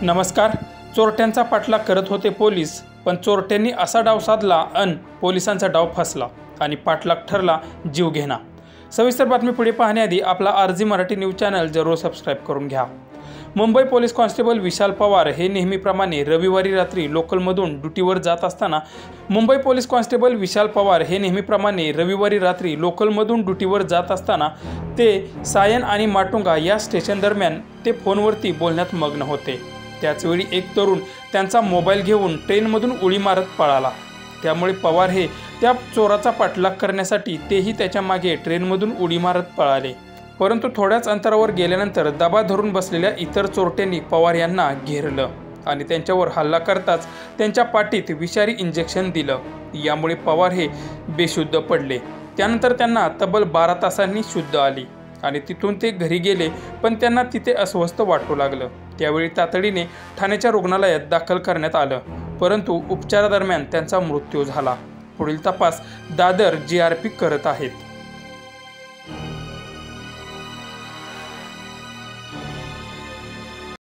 नमस्कार. चोरट्यांचा पाठलाग करत होते पोलीस, पण चोरट्यांनी असा डाव साधला अन पोलिसांचा डाव फसला आणि पाठलाग ठरला जीवघेणा. सविस्तर बातमी पुढे पाहण्याआधी आपला आरजी मराठी न्यूज चॅनल जरूर सबस्क्राईब करून घ्या. मुंबई पोलीस कॉन्स्टेबल विशाल पवार हे नेहमीप्रमाणे रविवारी रात्री लोकलमधून ड्युटीवर जात असताना ते सायन आणि माटुंगा या स्टेशन दरम्यान ते फोनवरती बोलण्यात मग्न होते. त्याचवेळी एक तरुण त्यांचा मोबाईल घेऊन ट्रेनमधून उडी मारत पळाला. त्यामुळे पवार हे त्या चोराचा पाठलाग करण्यासाठी तेही त्याच्या मागे ट्रेनमधून उडी मारत पळाले. परंतु थोड्याच अंतरावर गेल्यानंतर दबा धरून बसलेल्या इतर चोरट्यांनी पवार यांना घेरलं आणि त्यांच्यावर हल्ला करताच त्यांच्या पाठीत विषारी इंजेक्शन दिलं. यामुळे पवार हे बेशुद्ध पडले. त्यानंतर त्यांना तब्बल 12 तासांनी शुद्ध आली आणि तिथून ते घरी गेले, पण त्यांना तिथे अस्वस्थ वाटू लागलं. त्यावेळी तातडीने ठाण्याच्या रुग्णालयात दाखल करण्यात आलं, परंतु उपचारादरम्यान त्यांचा मृत्यू झाला. पुढील तपास दादर GRP करत आहेत.